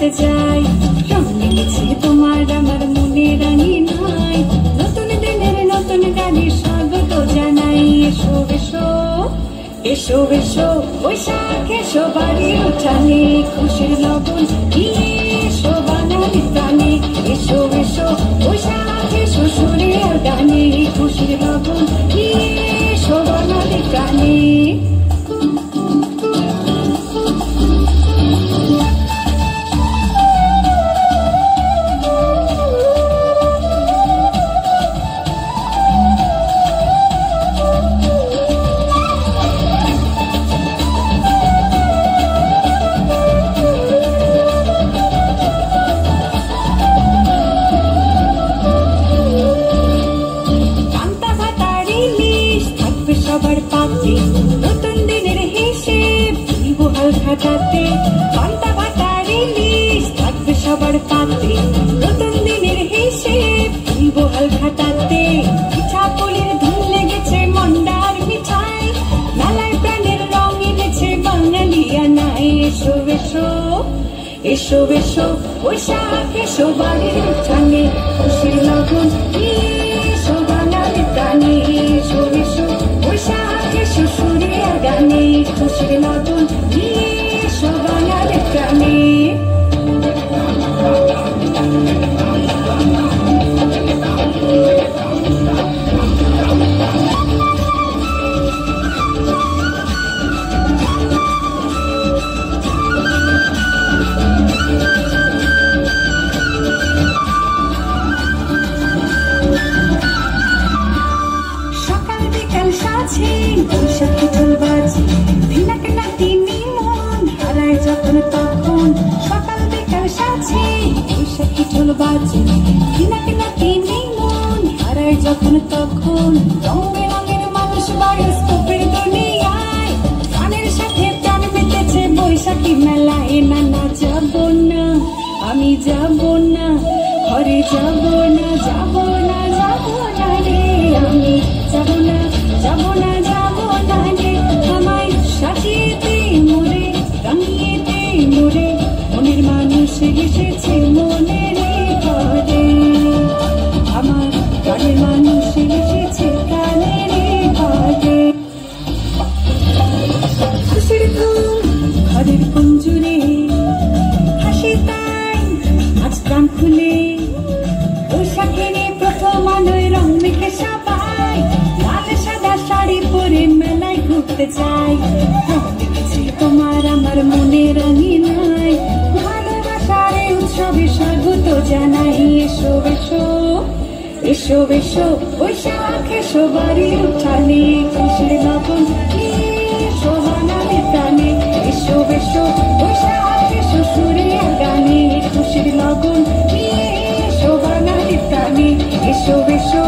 করতে চাই। রং লেগেছে তোমার আমার মনে রাঙিনাই, নতুন দিনের নতুন গানে স্বাগত জানাই। এসো এসো এসো এসো বৈশাখ এসো বাড়ির উঠানে, খুশির লগন নিয়ে এসো বাঙালি প্রাণে। এসো এসো বৈশাখ এসো সুরে আর গানে, খুশির লগন নিয়ে এসো বাঙালি প্রাণে। সবার পাতে নতুন দিনের হিসেব ভুলবো হাল খাতাতে, পান্তা ভাতার ইলিশ থাকবে সবার পাতে, নতুন দিনের হিসেব ভুলবো হাল খাতাতে। পিঠা পুলির ধুম লেগেছে মন্ডার মিঠাই, মেলায় প্রাণের রং এনেছে বাঙালিয়ানায়। এসো এসো এসো এসো বৈশাখ এসো বাড়ির উঠানে, খুশির লগন নিয়ে এসো বাঙালি প্রাণে। এসো এসো বৈশাখ এসো সুরে আর গানে, খুশির লগন নিয়ে এসো বাঙালি প্রাণে। বৈশাখী ঢোল বাজে ভিনাক নাতি মন হারায় যখন তখন, সকাল বিকাল সাজে বৈশাখী ঢোল বাজে ভিনাক নাতি মন হারায় যখন তখন। রং বেরঙের মানুষ বায়োস্কোপের দুনিয়ায়, গানের সাথে প্রাণ মেতেছে বৈশাখী মেলায়। না না যাব না আমি যাব না, ঘরে যাব না যাব না যাব না রে, আমি যাব না যাব না যাব না রে। আমায় সাজিয়ে দে মোরে রাঙিয়ে দে মোরে, মনের মানুষ এসেছে মনের ঘরে, আমার প্রাণের মানুষ এসেছে প্রাণের ঘরে। খুশির ধুম ঘরের কুঞ্জুরে হাসি তাই আজ প্রাণ খুলে, বৈশাখের প্রথম আলোয় রং মেখে সবাই লাল সাদা শাড়ি পরে মেলায় ঘুরতে চাই। রং লেগেছে তোমার আমার মনে রাঙিনাই, ভালোবাসার এই উৎসবে স্বাগত জানাই। এসো এসো এসো এসো বৈশাখ এসো বাড়ির উঠানে, খুশির লগন নিয়ে এসো বাঙালি প্রাণে। এসো এসো বৈশাখ এসো সুরে আর গানে, খুশির লগন নিয়ে এসো বাঙালি প্রাণে। এসো এসো